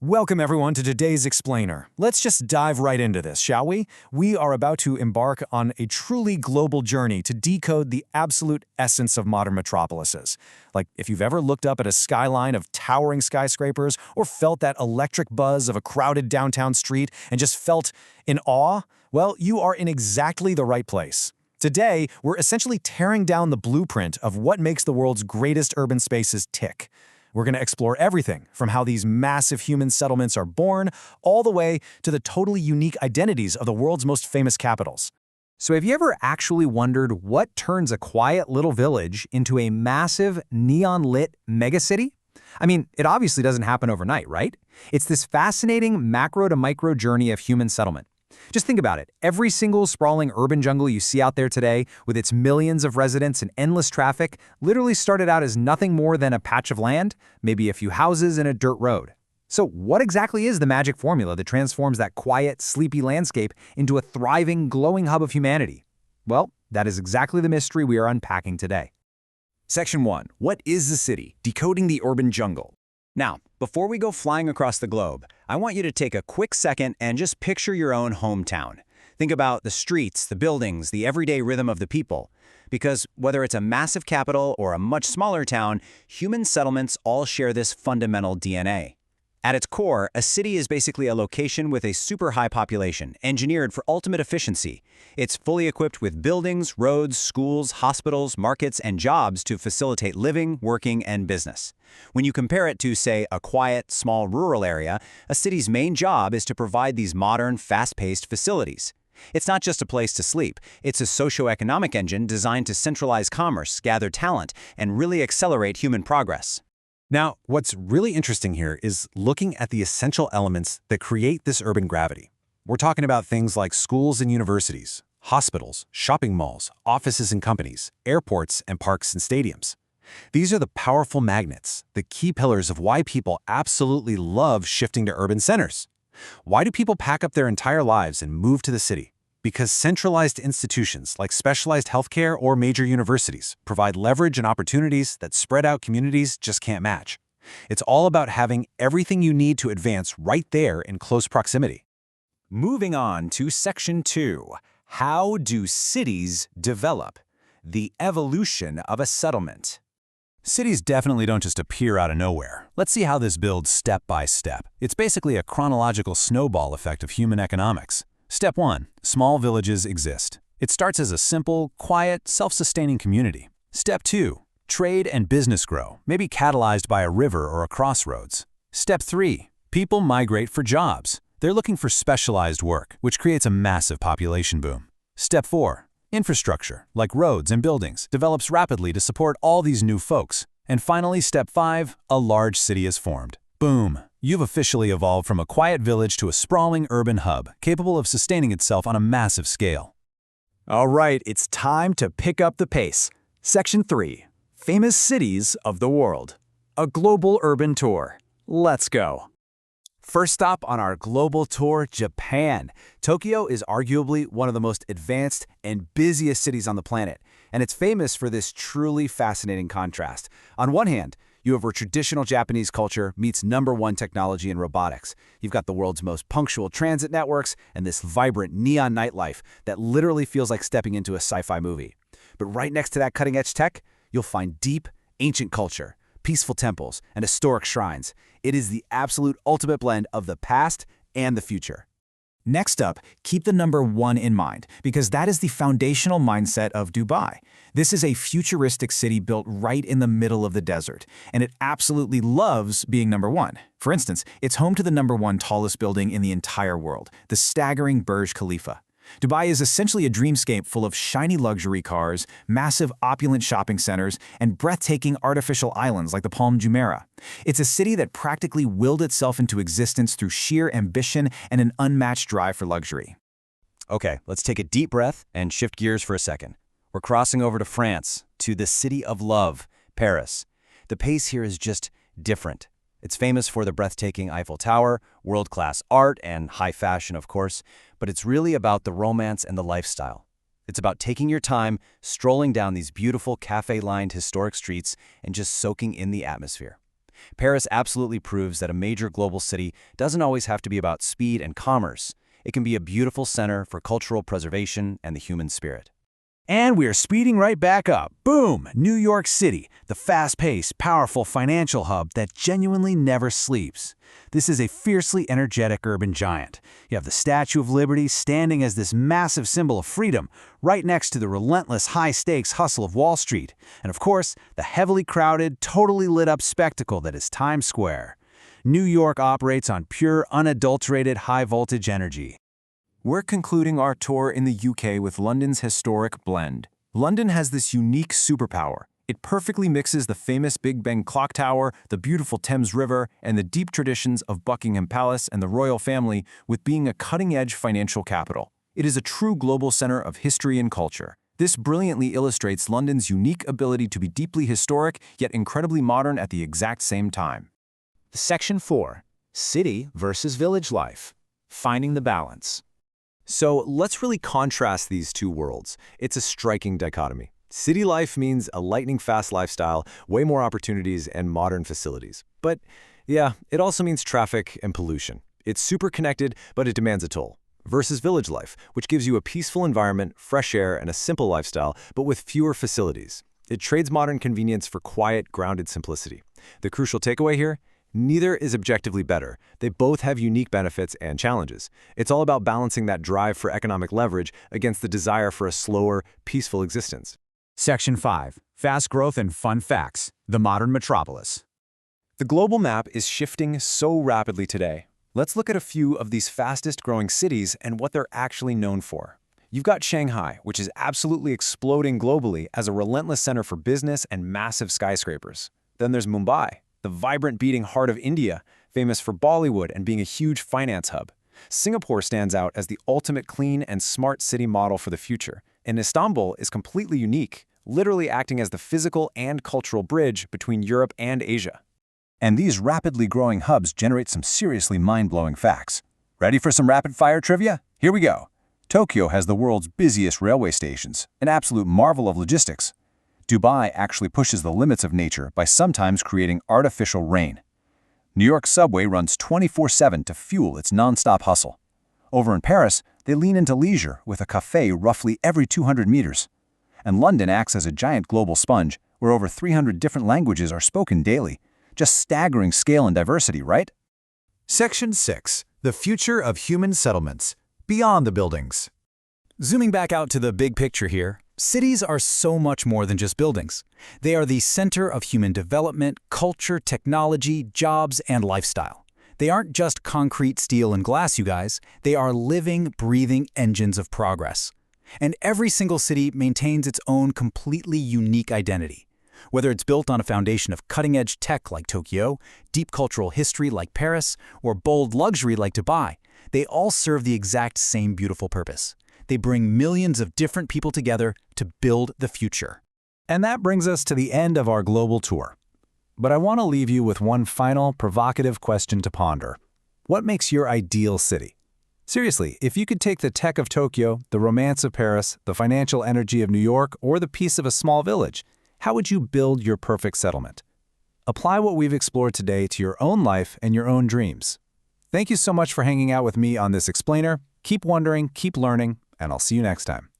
Welcome everyone to today's Explainer. Let's just dive right into this, shall we? We are about to embark on a truly global journey to decode the absolute essence of modern metropolises. Like, if you've ever looked up at a skyline of towering skyscrapers or felt that electric buzz of a crowded downtown street and just felt in awe, well, you are in exactly the right place. Today, we're essentially tearing down the blueprint of what makes the world's greatest urban spaces tick. We're going to explore everything from how these massive human settlements are born, all the way to the totally unique identities of the world's most famous capitals. So have you ever actually wondered what turns a quiet little village into a massive, neon-lit megacity? I mean, it obviously doesn't happen overnight, right? It's this fascinating macro-to-micro journey of human settlement. Just think about it. Every single sprawling urban jungle you see out there today, with its millions of residents and endless traffic, literally started out as nothing more than a patch of land, maybe a few houses and a dirt road. So what exactly is the magic formula that transforms that quiet, sleepy landscape into a thriving, glowing hub of humanity? Well, that is exactly the mystery we are unpacking today. Section 1. What is the city? Decoding the urban jungle. Now, before we go flying across the globe, I want you to take a quick second and just picture your own hometown. Think about the streets, the buildings, the everyday rhythm of the people. Because whether it's a massive capital or a much smaller town, human settlements all share this fundamental DNA. At its core, a city is basically a location with a super high population, engineered for ultimate efficiency. It's fully equipped with buildings, roads, schools, hospitals, markets, and jobs to facilitate living, working, and business. When you compare it to, say, a quiet, small rural area, a city's main job is to provide these modern, fast-paced facilities. It's not just a place to sleep. It's a socioeconomic engine designed to centralize commerce, gather talent, and really accelerate human progress. Now, what's really interesting here is looking at the essential elements that create this urban gravity. We're talking about things like schools and universities, hospitals, shopping malls, offices and companies, airports, and parks and stadiums. These are the powerful magnets, the key pillars of why people absolutely love shifting to urban centers. Why do people pack up their entire lives and move to the city? Because centralized institutions like specialized healthcare or major universities provide leverage and opportunities that spread out communities just can't match. It's all about having everything you need to advance right there in close proximity. Moving on to Section 2. How do cities develop? The evolution of a settlement. Cities definitely don't just appear out of nowhere. Let's see how this builds step by step. It's basically a chronological snowball effect of human economics. Step 1. Small villages exist. It starts as a simple, quiet, self-sustaining community. Step 2. Trade and business grow, maybe catalyzed by a river or a crossroads. Step 3. People migrate for jobs. They're looking for specialized work, which creates a massive population boom. Step 4. Infrastructure, like roads and buildings, develops rapidly to support all these new folks. And finally, Step 5. A large city is formed. Boom! You've officially evolved from a quiet village to a sprawling urban hub, capable of sustaining itself on a massive scale. All right, it's time to pick up the pace. Section 3. Famous Cities of the World. A global urban tour. Let's go. First stop on our global tour, Japan. Tokyo is arguably one of the most advanced and busiest cities on the planet, and it's famous for this truly fascinating contrast. On one hand, you have where traditional Japanese culture meets #1 technology in robotics. You've got the world's most punctual transit networks and this vibrant neon nightlife that literally feels like stepping into a sci-fi movie. But right next to that cutting-edge tech, you'll find deep, ancient culture, peaceful temples, and historic shrines. It is the absolute ultimate blend of the past and the future. Next up, keep the #1 in mind, because that is the foundational mindset of Dubai. This is a futuristic city built right in the middle of the desert, and it absolutely loves being #1. For instance, it's home to the #1 tallest building in the entire world, the staggering Burj Khalifa. Dubai is essentially a dreamscape full of shiny luxury cars, massive opulent shopping centers, and breathtaking artificial islands like the Palm Jumeirah. It's a city that practically willed itself into existence through sheer ambition and an unmatched drive for luxury. Okay, let's take a deep breath and shift gears for a second. We're crossing over to France, to the city of love, Paris. The pace here is just different. It's famous for the breathtaking Eiffel Tower, world-class art, and high fashion, of course, but it's really about the romance and the lifestyle. It's about taking your time, strolling down these beautiful cafe-lined historic streets, and just soaking in the atmosphere. Paris absolutely proves that a major global city doesn't always have to be about speed and commerce. It can be a beautiful center for cultural preservation and the human spirit. And we're speeding right back up. Boom! New York City, the fast-paced, powerful financial hub that genuinely never sleeps. This is a fiercely energetic urban giant. You have the Statue of Liberty standing as this massive symbol of freedom, right next to the relentless high-stakes hustle of Wall Street. And of course, the heavily crowded, totally lit-up spectacle that is Times Square. New York operates on pure, unadulterated, high-voltage energy. We're concluding our tour in the UK with London's historic blend. London has this unique superpower. It perfectly mixes the famous Big Ben clock tower, the beautiful Thames River, and the deep traditions of Buckingham Palace and the royal family with being a cutting-edge financial capital. It is a true global center of history and culture. This brilliantly illustrates London's unique ability to be deeply historic yet incredibly modern at the exact same time. Section 4. City versus village life. Finding the balance. So let's really contrast these two worlds. It's a striking dichotomy. City life means a lightning-fast lifestyle, way more opportunities, and modern facilities. But yeah, it also means traffic and pollution. It's super connected, but it demands a toll. Versus village life, which gives you a peaceful environment, fresh air, and a simple lifestyle, but with fewer facilities. It trades modern convenience for quiet, grounded simplicity. The crucial takeaway here? Neither is objectively better. They both have unique benefits and challenges. It's all about balancing that drive for economic leverage against the desire for a slower, peaceful existence. Section 5. Fast growth and fun facts. The modern metropolis. The global map is shifting so rapidly today. Let's look at a few of these fastest-growing cities and what they're actually known for. You've got Shanghai, which is absolutely exploding globally as a relentless center for business and massive skyscrapers. Then there's Mumbai, the vibrant beating heart of India, famous for Bollywood and being a huge finance hub. Singapore stands out as the ultimate clean and smart city model for the future. And Istanbul is completely unique, literally acting as the physical and cultural bridge between Europe and Asia. And these rapidly growing hubs generate some seriously mind-blowing facts. Ready for some rapid-fire trivia? Here we go. Tokyo has the world's busiest railway stations, an absolute marvel of logistics. Dubai actually pushes the limits of nature by sometimes creating artificial rain. New York's subway runs 24/7 to fuel its non-stop hustle. Over in Paris, they lean into leisure with a café roughly every 200 meters. And London acts as a giant global sponge where over 300 different languages are spoken daily. Just staggering scale and diversity, right? Section 6. The future of human settlements. Beyond the buildings. Zooming back out to the big picture here, cities are so much more than just buildings. They are the center of human development, culture, technology, jobs, and lifestyle. They aren't just concrete, steel, and glass, you guys. They are living, breathing engines of progress. And every single city maintains its own completely unique identity. Whether it's built on a foundation of cutting-edge tech like Tokyo, deep cultural history like Paris, or bold luxury like Dubai, they all serve the exact same beautiful purpose. They bring millions of different people together to build the future. And that brings us to the end of our global tour. But I want to leave you with one final provocative question to ponder. What makes your ideal city? Seriously, if you could take the tech of Tokyo, the romance of Paris, the financial energy of New York, or the peace of a small village, how would you build your perfect settlement? Apply what we've explored today to your own life and your own dreams. Thank you so much for hanging out with me on this explainer. Keep wondering, keep learning, and I'll see you next time.